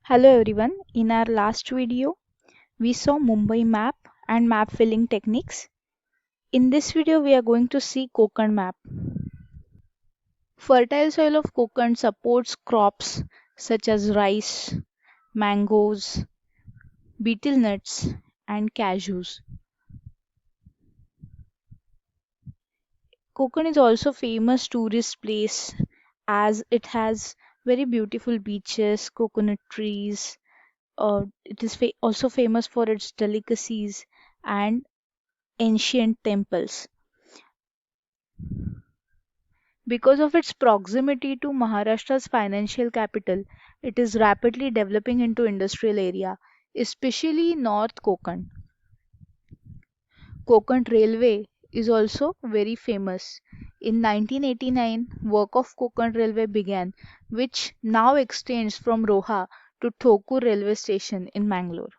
Hello everyone. In our last video, we saw Mumbai map and map filling techniques. In this video, we are going to see Konkan map. Fertile soil of Konkan supports crops such as rice, mangoes, betel nuts, and cashews. Konkan is also famous tourist place as it has very beautiful beaches, coconut trees. It is also famous for its delicacies and ancient temples. Because of its proximity to Maharashtra's financial capital, it is rapidly developing into industrial area, especially North Konkan. Konkan Railway is also very famous. In 1989, work of Konkan Railway began, which now extends from Roha to Thokur railway station in Mangalore.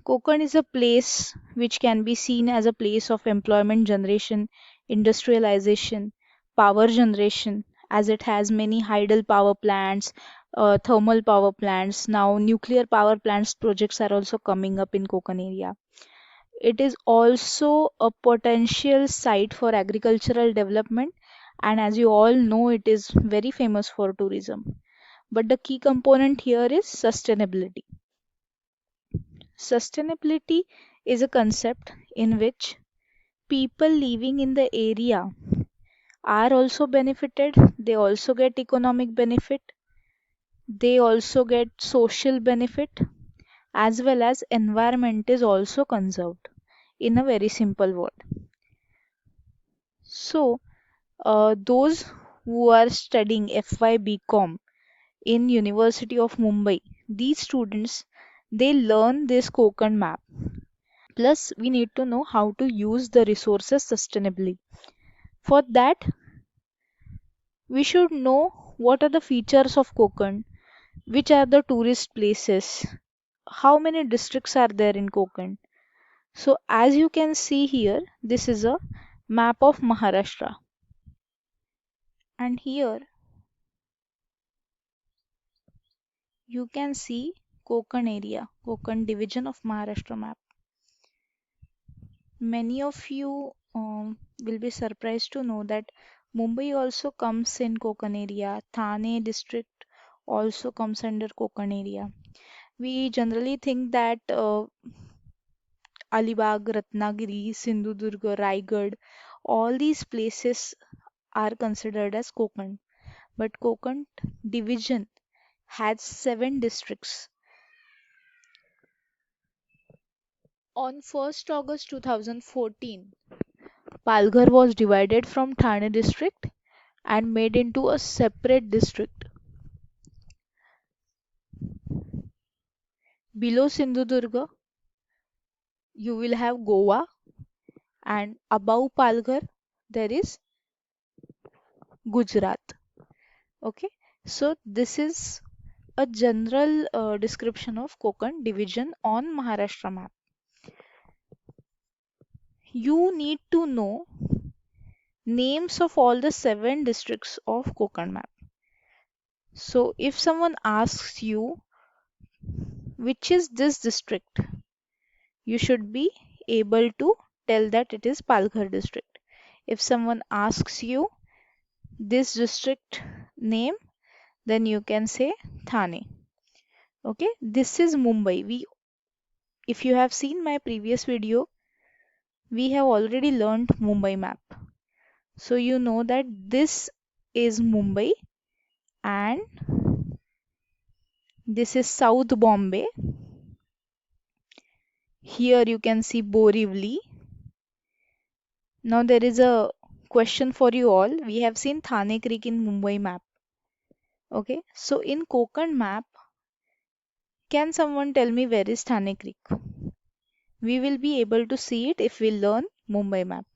Konkan is a place which can be seen as a place of employment generation, industrialization, power generation, as it has many hydel power plants, thermal power plants. Now, nuclear power plants projects are also coming up in Konkan area. It is also a potential site for agricultural development, and as you all know, it is very famous for tourism. But the key component here is sustainability. Sustainability is a concept in which people living in the area are also benefited, they also get economic benefit, they also get social benefit, as well as environment is also conserved in a very simple word. So, those who are studying FYBCOM in University of Mumbai, these students they learn this Konkan map. Plus, we need to know how to use the resources sustainably. For that, we should know what are the features of Konkan, which are the tourist places, how many districts are there in Konkan. So, as you can see here, this is a map of Maharashtra. And here you can see Konkan area, Konkan division of Maharashtra map. Many of you will be surprised to know that Mumbai also comes in Konkan area. Thane district also comes under Konkan area. We generally think that Alibag, Ratnagiri, Sindhudurga, Raigad, all these places are considered as Konkan. But Konkan division has 7 districts. On 1st August 2014, Palghar was divided from Thane district and made into a separate district. Below Sindhudurga, you will have Goa, and above Palghar, there is Gujarat. Okay, so this is a general description of Konkan division on Maharashtra map. You need to know names of all the 7 districts of Konkan map. So if someone asks you which is this district, you should be able to tell that it is Palghar district. If someone asks you this district name, then you can say Thane. Okay, this is Mumbai. If you have seen my previous video, we have already learned Mumbai map. So you know that this is Mumbai and this is South Bombay. Here you can see Borivali. Now there is a question for you all. We have seen Thane Creek in Mumbai map. Okay, so in Konkan map, can someone tell me where is Thane Creek? We will be able to see it if we learn Mumbai map.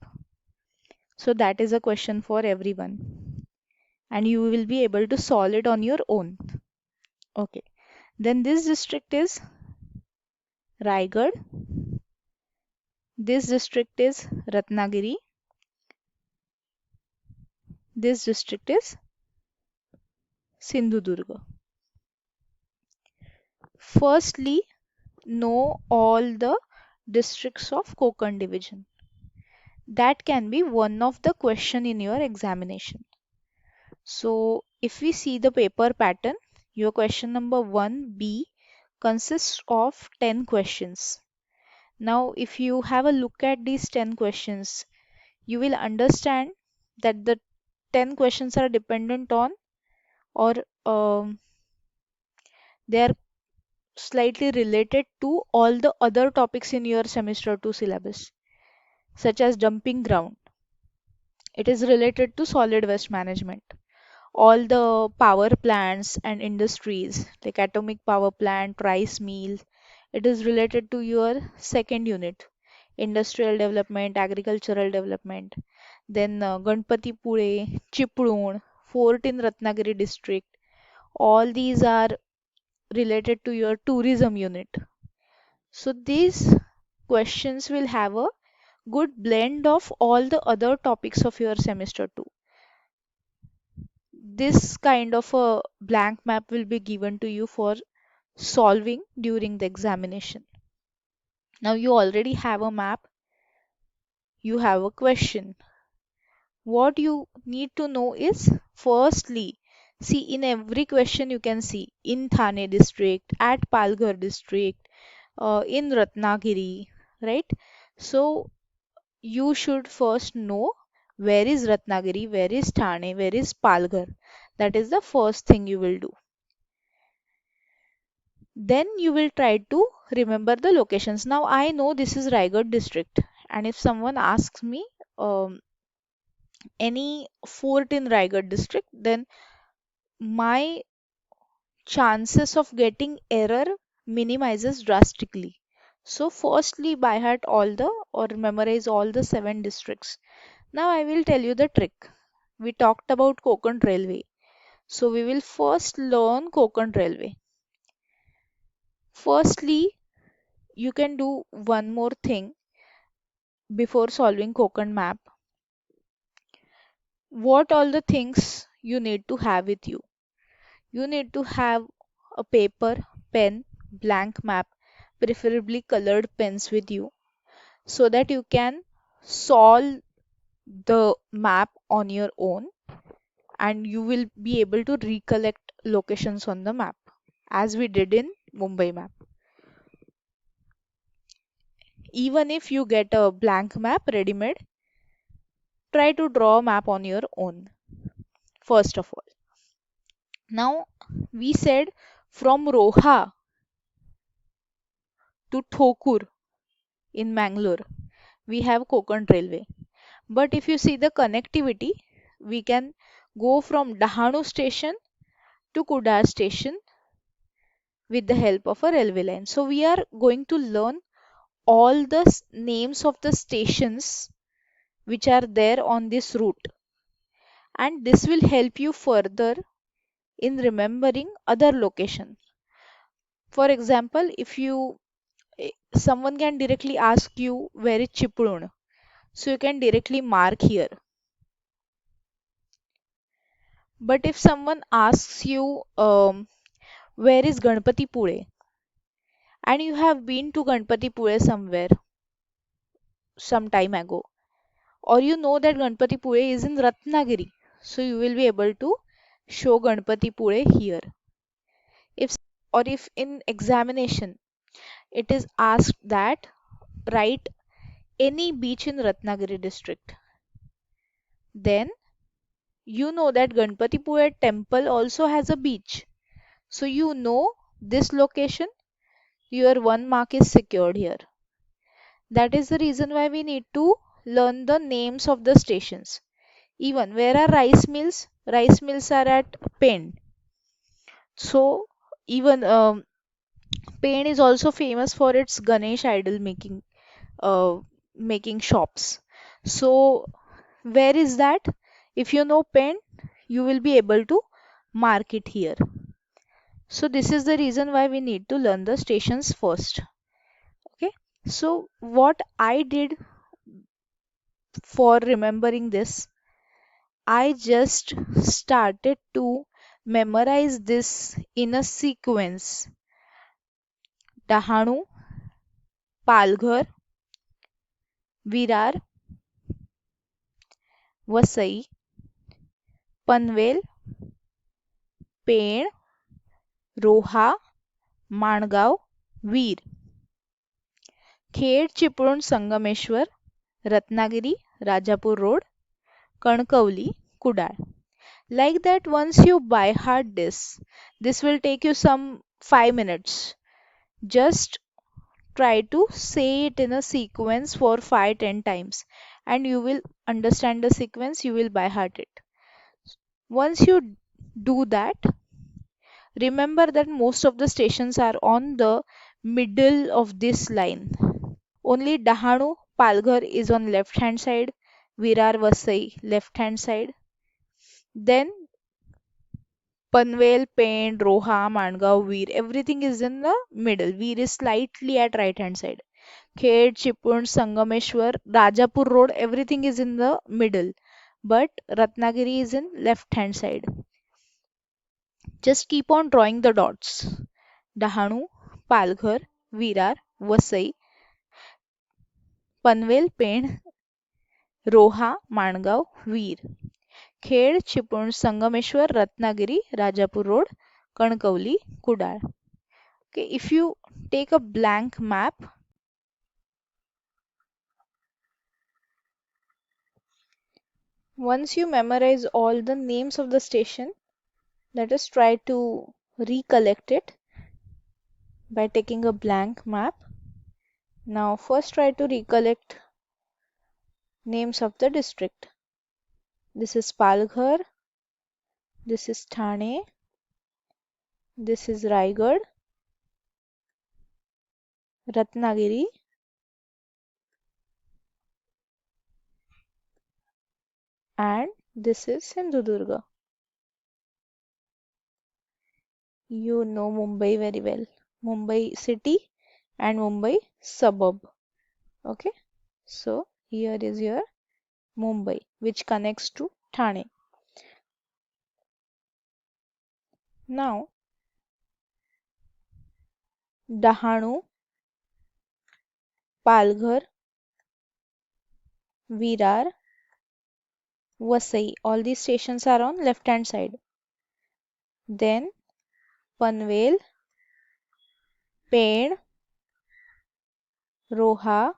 So that is a question for everyone. And you will be able to solve it on your own. Okay. Then this district is Raigad. This district is Ratnagiri. This district is Sindhudurga. Firstly, know all the districts of Konkan division. That can be one of the question in your examination. So if we see the paper pattern, your question number 1B consists of 10 questions. Now if you have a look at these 10 questions, you will understand that the 10 questions are dependent on, or they are slightly related to all the other topics in your semester 2 syllabus, such as dumping ground. It is related to solid waste management. All the power plants and industries like atomic power plant, rice mill, it is related to your second unit, industrial development, agricultural development. Then Ganpatipule, Chiplun, fort in Ratnagiri district, all these are related to your tourism unit. So these questions will have a good blend of all the other topics of your semester 2. This kind of a blank map will be given to you for solving during the examination. Now you already have a map, you have a question. What you need to know is, firstly, see, in every question you can see in Thane district, at Palghar district, in Ratnagiri, right? So you should first know where is Ratnagiri, where is Thane, where is Palghar. That is the first thing you will do. Then you will try to remember the locations. Now I know this is Raigad district, and if someone asks me any fort in Raigad district, then my chances of getting error minimizes drastically. So firstly, by heart all the, or memorize all the 7 districts. Now I will tell you the trick. We talked about Konkan Railway. So we will first learn Konkan Railway. Firstly, you can do one more thing before solving Konkan map. What all the things you need to have with you? You need to have a paper, pen, blank map, preferably colored pens with you, so that you can solve the map on your own and you will be able to recollect locations on the map as we did in Mumbai map. Even if you get a blank map ready made, try to draw a map on your own first of all. Now we said from Roha to Thokur in Mangalore we have Konkan Railway. But if you see the connectivity, we can go from Dahanu station to Kudar station with the help of a railway line. So we are going to learn all the names of the stations which are there on this route, and this will help you further in remembering other location. For example, if you someone can directly ask you where is Chiplun, so you can directly mark here. But if someone asks you where is Ganpatipule, and you have been to Ganpatipule somewhere some time ago, or you know that Ganpatipule is in Ratnagiri, so you will be able to show Ganpatipule here. If, or if in examination it is asked that write any beach in Ratnagiri district, then you know that Ganpatipule temple also has a beach. So you know this location, your 1 mark is secured here. That is the reason why we need to learn the names of the stations. Even where are rice mills? Rice mills are at Pen. So even Pen is also famous for its Ganesh idol making shops. So where is that? If you know Pen, you will be able to mark it here. So this is the reason why we need to learn the stations first. Okay. So what I did for remembering this, I just started to memorize this in a sequence. Dahanu, Palghar, Virar, Vasai, Panvel, Pen, Roha, Mangaon, Veer. Khed, Chiplun, Sangameshwar, Ratnagiri, Rajapur road, Kankavli, Kudal. Like that, once you by heart this will take you some 5 minutes. Just try to say it in a sequence for 5-10 times and you will understand the sequence, you will by heart it. Once you do that, remember that most of the stations are on the middle of this line. Only Dahanu, Palghar is on left hand side, Virar Vasai left hand side. Then Panvel, Pend, Roha, Mangav, Veer, everything is in the middle. Veer is slightly at right hand side. Khed, Chipund, Sangameshwar, Rajapur Road, everything is in the middle. But Ratnagiri is in left hand side. Just keep on drawing the dots. Dahanu, Palghar, Virar, Vasai, Panvel, Pend, Roha, Mangav, Veer. Khed, Chiplun, Sangameshwar, Ratnagiri, Rajapur road, Kankavli, Kudal. Okay, if you take a blank map, once you memorize all the names of the station, let us try to recollect it by taking a blank map. Now first try to recollect names of the district. This is Palghar, this is Thane, this is Raigad, Ratnagiri, and this is Sindhudurga. You know Mumbai very well. Mumbai city and Mumbai suburb. Okay. So here is your Mumbai which connects to Thane. Now Dahanu, Palghar, Virar, Vasai. All these stations are on left hand side. Then Panvel, Pend, Roha,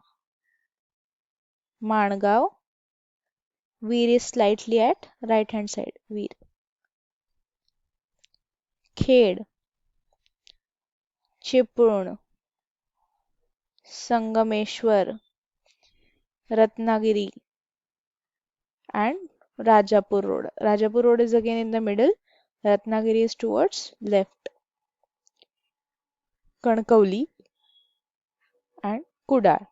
Mangav. Veer is slightly at right hand side. Veer. Khed, Chipurn, Sangameshwar, Ratnagiri, and Rajapur Road. Rajapur Road is again in the middle. Ratnagiri is towards left. Kankavli and Kudal.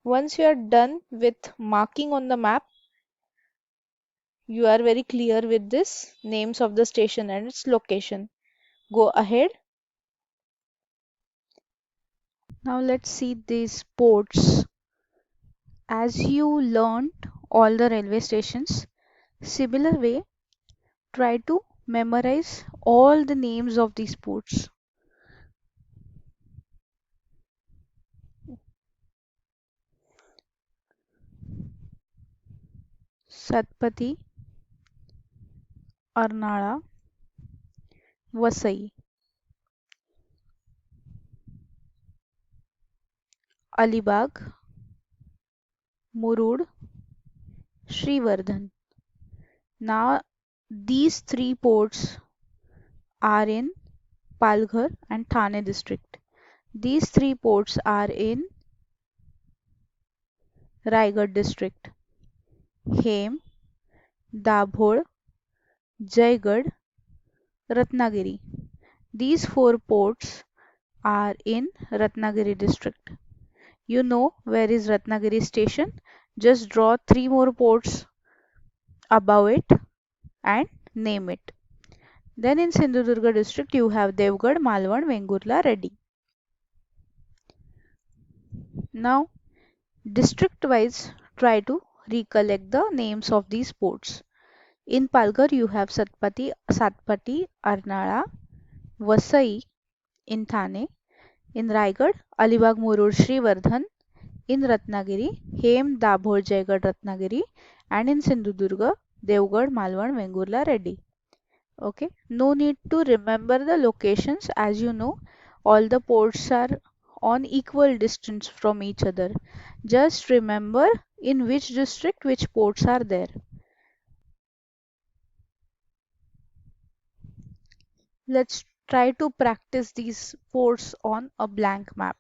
Once you are done with marking on the map, you are very clear with this names of the station and its location. Go ahead. Now let's see these ports. As you learned all the railway stations, similar way, try to memorize all the names of these ports. Satpati, Arnala, Vasai, Alibag, Murud, Srivardhan. Now these three ports are in Palghar and Thane district. These three ports are in Raigad district. Hem, Dabhol, Jaigarh, Ratnagiri. These four ports are in Ratnagiri district. You know where is Ratnagiri station? Just draw three more ports above it and name it. Then in Sindhudurga district you have Devgad, Malwan, Vengurla, Reddy. Now district wise try to recollect the names of these ports. In Palghar, you have Satpati, Arnala, Vasai in Thane. In Raigad, Alibag, Murud, Srivardhan. In Ratnagiri, Hem, Dabhol, Jayagad, Ratnagiri. And in Sindhudurga, Devgad, Malwan, Vengurla, Reddy. Okay, no need to remember the locations, as you know, all the ports are on equal distance from each other. Just remember in which district which ports are there. Let's try to practice these ports on a blank map.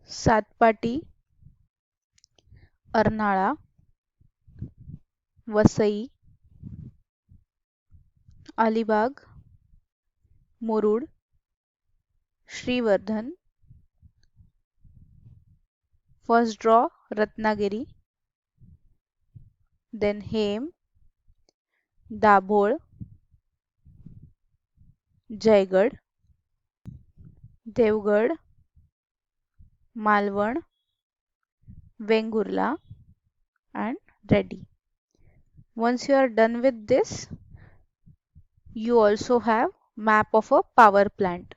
Satpati, Arnala, Vasai, Alibag, Murud, Srivardhan. First draw Ratnagiri, then Hem, Dabhol, Jayagad, Devgad, Malwan, Vengurla, and Reddy. Once you are done with this, you also have map of a power plant.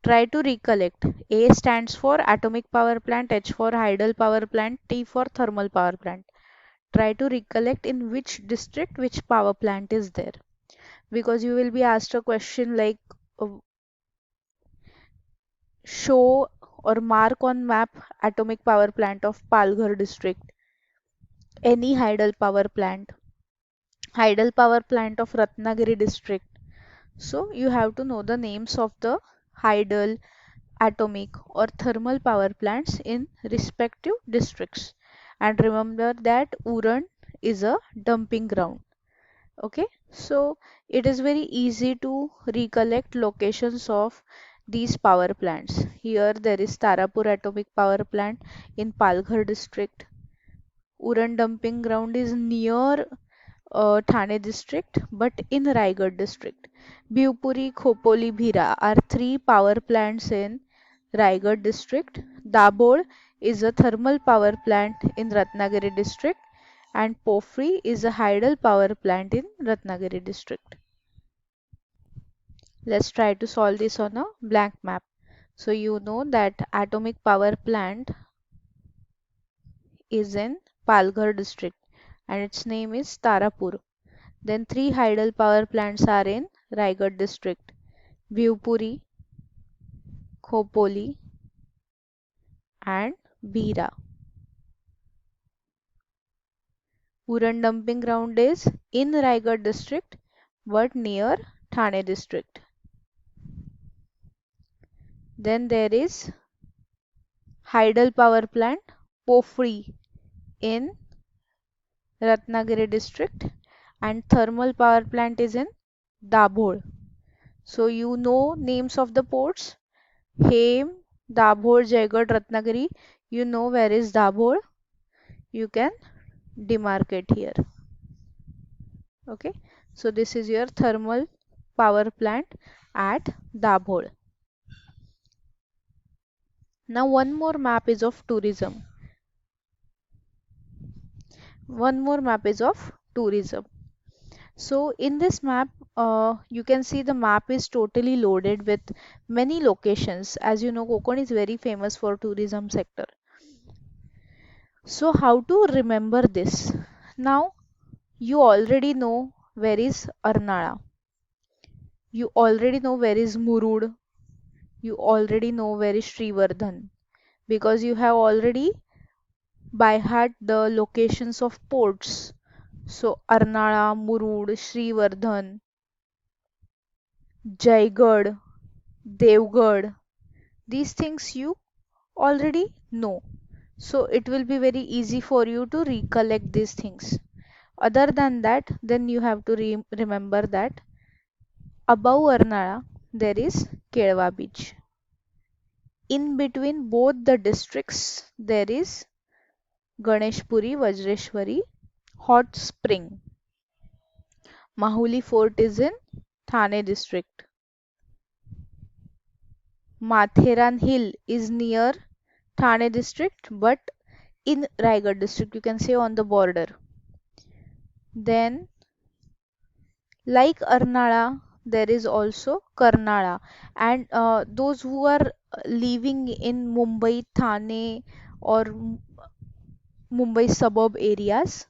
Try to recollect. A stands for atomic power plant, H for hydel power plant, T for thermal power plant. Try to recollect in which district which power plant is there. Because you will be asked a question like show or mark on map atomic power plant of Palghar district, any hydel power plant of Ratnagiri district. So you have to know the names of the hydel, atomic or thermal power plants in respective districts. And remember that Uran is a dumping ground. Okay, so it is very easy to recollect locations of these power plants. Here there is Tarapur atomic power plant in Palghar district. Uran dumping ground is near Thane district but in Raigad district. Bhivpuri, Khopoli, Bhira are three power plants in Raigad district. Dabhol is a thermal power plant in Ratnagiri district and Pofri is a hydel power plant in Ratnagiri district. Let's try to solve this on a blank map. So you know that atomic power plant is in Palghar district and its name is Tarapur. Then three hydel power plants are in Raigad district: Bhivpuri, Khopoli, and Bhira. Uran dumping ground is in Raigad district but near Thane district. Then there is hydel power plant Pofri in Ratnagiri district and thermal power plant is in Dabhol. So you know names of the ports: Hem, Dabhol, Jayagad, Ratnagiri. You know where is Dabhol. You can demarcate here. Okay, so this is your thermal power plant at Dabhol. Now one more map is of tourism. So in this map, you can see the map is totally loaded with many locations. As you know, Konkan is very famous for tourism sector. So how to remember this? Now you already know where is Arnala. You already know where is Murud. You already know where is Srivardhan because you have already by heart the locations of ports. So Arnala, Murud, Srivardhan, Jayagad, Devgad, these things you already know. So it will be very easy for you to recollect these things. Other than that, then you have to remember that above Arnala there is Kelwa beach. In between both the districts there is Ganeshpuri, Vajreshwari, hot spring. Mahuli fort is in Thane district. Matheran hill is near Thane district, but in Raigad district, you can say on the border. Then, like Arnala, there is also Karnala, and those who are living in Mumbai, Thane, or Mumbai suburb areas,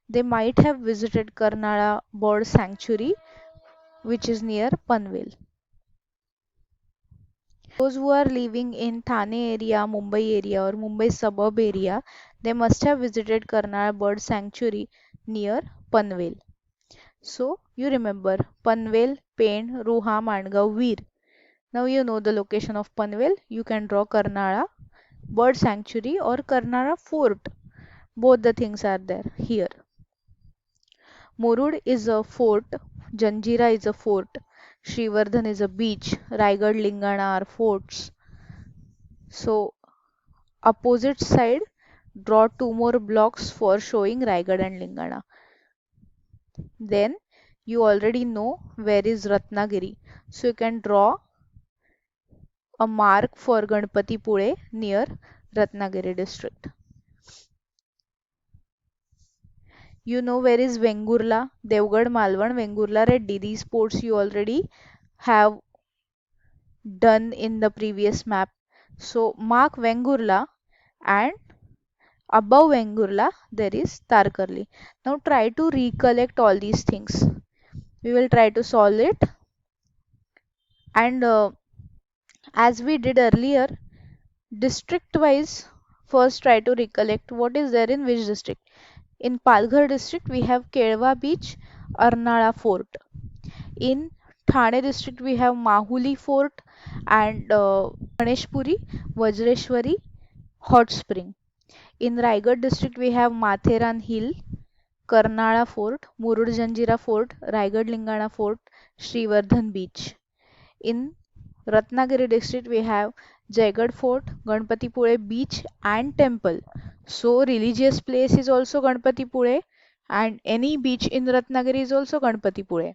they might have visited Karnala Bird Sanctuary, which is near Panvel. Those who are living in Thane area, Mumbai area, or Mumbai suburb area, they must have visited Karnala Bird Sanctuary near Panvel. So you remember Panvel, Pen, Roha, Mandgaon, Veer. Now you know the location of Panvel. You can draw Karnala Bird Sanctuary or Karnala Fort. Both the things are there here. Murud is a fort, Janjira is a fort, Srivardhan is a beach, Raigad, Lingana are forts. So opposite side, draw two more blocks for showing Raigad and Lingana. Then you already know where is Ratnagiri. So you can draw a mark for Ganpati Pule near Ratnagiri district. You know where is Vengurla, Devgad, Malvan, Vengurla, Reddy. These ports you already have done in the previous map. So mark Vengurla, and above Vengurla there is Tarkarli. Now try to recollect all these things. We will try to solve it, and as we did earlier, district wise, first try to recollect what is there in which district. In Palghar district we have Kelwa beach, Arnala fort. In Thane district we have Mahuli fort and Ganeshpuri, Vajreshwari hot spring. In Raigad district we have Matheran hill, Karnala fort, Murud Janjira fort, Raigad Lingana fort, Srivardhan beach. In Ratnagiri district we have Jaigad fort, Ganpatipule beach and temple. So religious place is also Ganpatipule, and any beach in Ratnagiri is also Ganpatipule.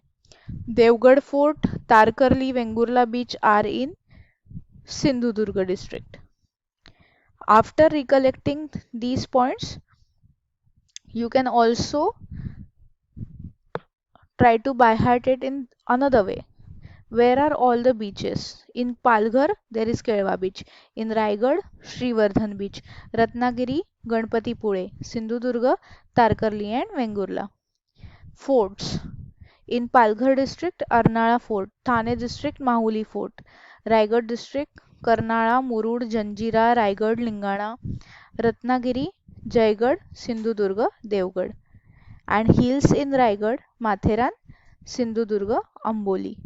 Devgad fort, Tarkarli, Vengurla beach are in Sindhudurga district. After recollecting these points, you can also try to by heart it in another way. Where are all the beaches? In Palghar, there is Kelwa beach. In Raigad, Srivardhan beach. Ratnagiri, Ganpatipule. Sindhudurga, Tarkarli and Vengurla. Forts. In Palghar district, Arnala fort. Thane district, Mahuli fort. Raigad district, Karnala, Murud, Janjira, Raigad, Lingana. Ratnagiri, Jaigad, Sindhudurga, Devgad. And hills in Raigad, Matheran, Sindhudurga, Amboli.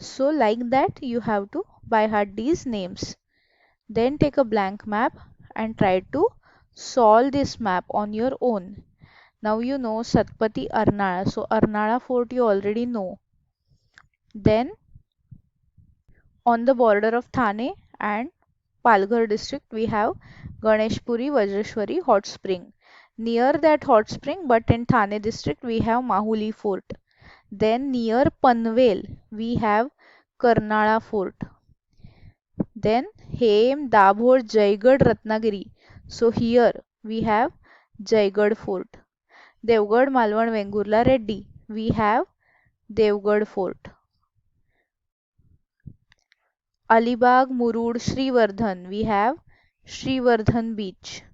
So like that you have to by heart these names. Then take a blank map and try to solve this map on your own. Now you know Satpati Arnala. So Arnala fort you already know. Then on the border of Thane and Palghar district we have Ganeshpuri Vajreshwari hot spring. Near that hot spring, but in Thane district we have Mahuli fort. Then near Panvel we have Karnala fort. Then Hem, Dabhor, Jaigad, Ratnagiri. So here we have Jaigad fort. Devgad, Malvan, Vengurla, Reddy. We have Devgad fort. Alibag, Murud, Srivardhan. We have Srivardhan beach.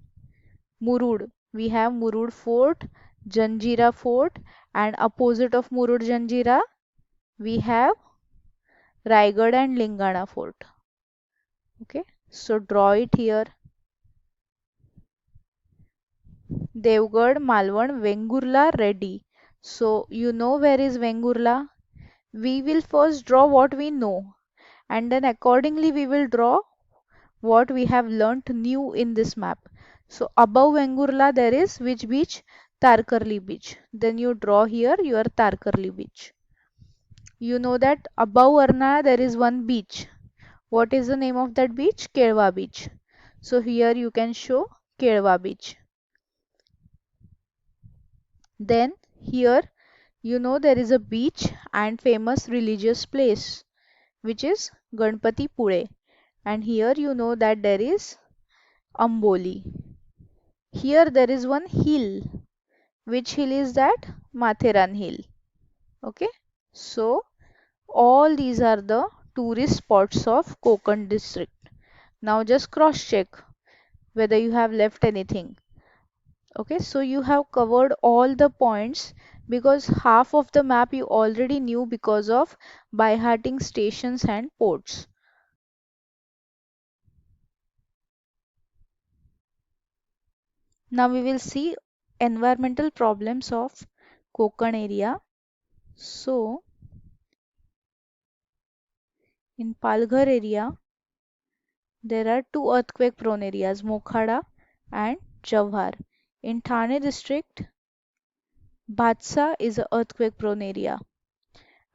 Murud. We have Murud fort, Janjira fort, and opposite of Murud Janjira we have Raigad and Lingana fort. Okay, so draw it here. Devgad, Malvan, Vengurla, Reddy. So you know where is Vengurla? We will first draw what we know, and then accordingly we will draw what we have learnt new in this map. So above Vengurla there is which beach? Tarkarli beach. Then you draw here your Tarkarli beach. You know that above Arna there is one beach. What is the name of that beach? Kelwa beach. So here you can show Kelwa beach. Then here you know there is a beach and famous religious place which is Ganpati Pule, and here you know that there is Amboli. Here there is one hill. Which hill is that? Matheran Hill. Okay. So all these are the tourist spots of Konkan district. Now just cross check whether you have left anything. Okay, so you have covered all the points because half of the map you already knew because of by hearting stations and ports. Now we will see environmental problems of Konkan area. So in Palghar area there are two earthquake prone areas, Mokhada and Jawhar. In Thane district, Bhatsa is a earthquake prone area,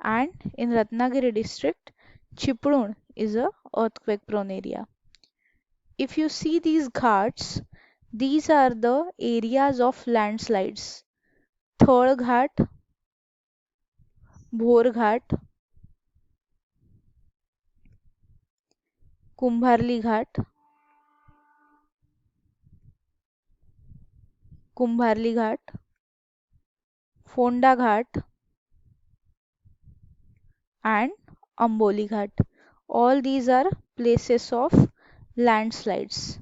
and in Ratnagiri district, Chiplun is a earthquake prone area. If you see these ghats, these are the areas of landslides. Third Ghat, Bhor Ghat, Kumbharli Ghat, Kumbharli Ghat, Fonda Ghat, and Amboli Ghat. All these are places of landslides.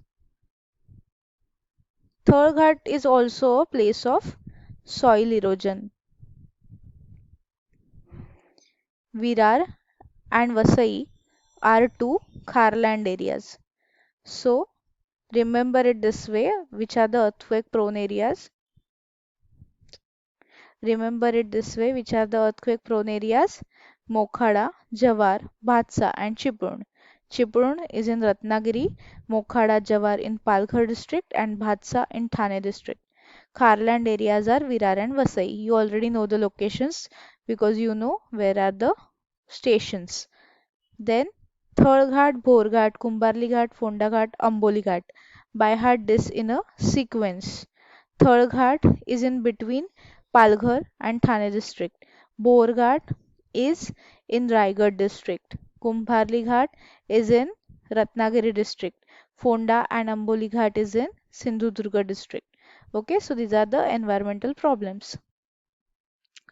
Third Ghat is also a place of soil erosion. Virar and Vasai are two Kharland areas. So remember it this way, which are the earthquake prone areas. Remember it this way, which are the earthquake prone areas? Mokhada, Jawar, Bhatsa and Chiplun. Chiplun is in Ratnagiri, Mokhada, Jawar in Palghar district and Bhatsa in Thane district. Kharland areas are Virar and Vasai. You already know the locations because you know where are the stations. Then Third Ghat, Bhor Ghat, Kumbharli Ghat, Fonda Ghat, Amboli Ghat. By heart this in a sequence. Third Ghat is in between Palghar and Thane district. Bhor Ghat is in Raigad district. Kumbharli Ghat is in Ratnagiri district. Fonda and Amboli Ghat is in Sindhudurga district. Okay, so these are the environmental problems.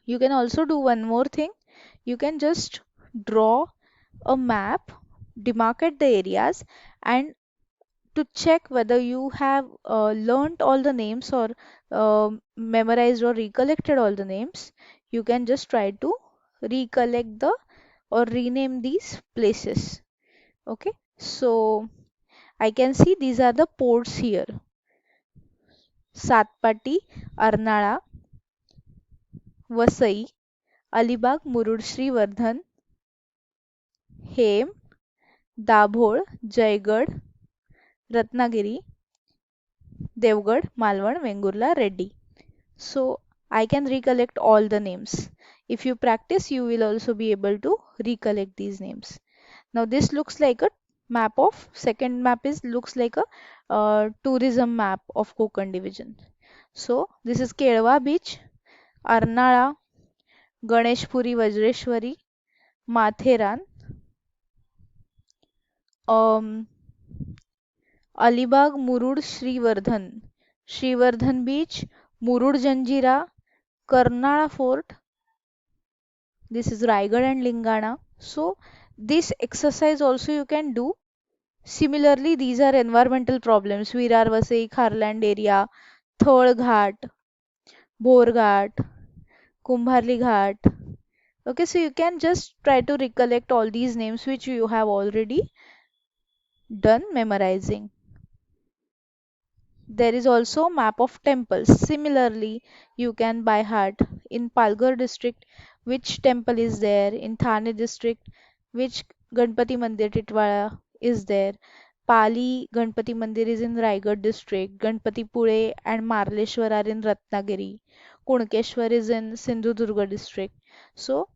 You can also do one more thing. You can just draw a map, demarcate the areas, and to check whether you have learnt all the names or memorized or recollected all the names, you can just try to recollect the or rename these places. Okay, so I can see these are the ports here: Satpati, Arnala, Vasai, Alibag, Murud, Sriwardhan, Hem, Dabhol, Jaigarh, Ratnagiri, Devgarh, Malwan, Vengurla, Reddy. So I can recollect all the names. If you practice, you will also be able to recollect these names. Now this looks like a map of second map is looks like a tourism map of Konkan division. So this is Kedwa beach, Arnala, Ganeshpuri, Vajreshwari, Matheran, um, Alibag, Murud, Sriwardhan, Sriwardhan beach, Murud Janjira, Karnala fort. This is Raigad and Lingana. So this exercise also you can do. Similarly, these are environmental problems. Virar Vasai, Kharland area, Thod Ghat, Bhor Ghat, Kumbharli Ghat. Okay, so you can just try to recollect all these names which you have already done memorizing. There is also map of temples. Similarly, you can by heart in Palghar district which temple is there, in Thane district which Ganpati Mandir Titwala is there. Pali Ganpati Mandir is in Raigad district. Ganpati Pule and Marleshwar are in Ratnagiri. Kunkeshwar is in Sindhudurga district. So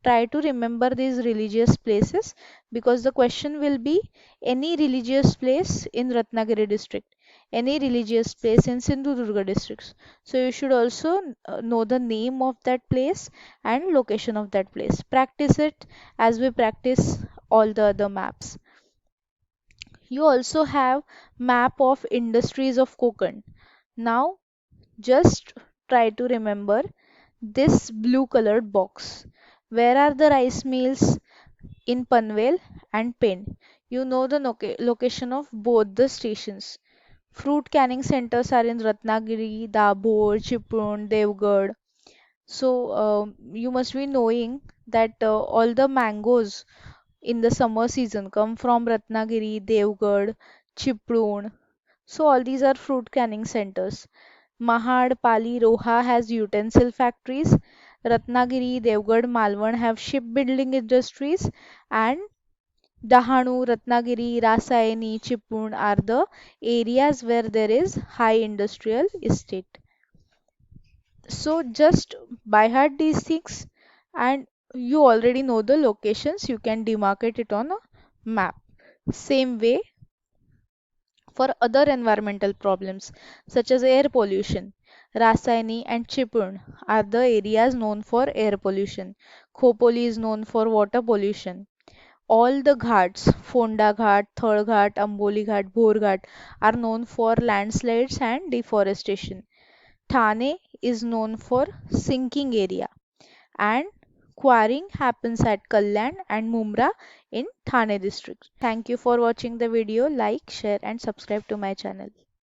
try to remember these religious places because the question will be any religious place in Ratnagiri district, any religious place in Sindhudurga districts. So you should also know the name of that place and location of that place. Practice it as we practice all the other maps. You also have map of industries of Konkan. Now just try to remember this blue colored box. Where are the rice mills? In Panvel and Pen. You know the location of both the stations. Fruit canning centers are in Ratnagiri, Dabhol, Chiprun, Devgarh. So you must be knowing that all the mangoes in the summer season come from Ratnagiri, Devgarh, Chiprun. So all these are fruit canning centers. Mahad, Pali, Roha has utensil factories. Ratnagiri, Devgarh, Malvan have shipbuilding industries, and Dahanu, Ratnagiri, Rasayani, Chipun are the areas where there is high industrial estate. So just by heart these things, and you already know the locations. You can demarcate it on a map. Same way for other environmental problems such as air pollution. Rasayani and Chipun are the areas known for air pollution. Khopoli is known for water pollution. All the ghats, Fonda Ghat, Third Ghat, Amboli Ghat, Bhor Ghat, are known for landslides and deforestation. Thane is known for sinking area, and quarrying happens at Kalyan and Mumra in Thane district. Thank you for watching the video. Like, share and subscribe to my channel.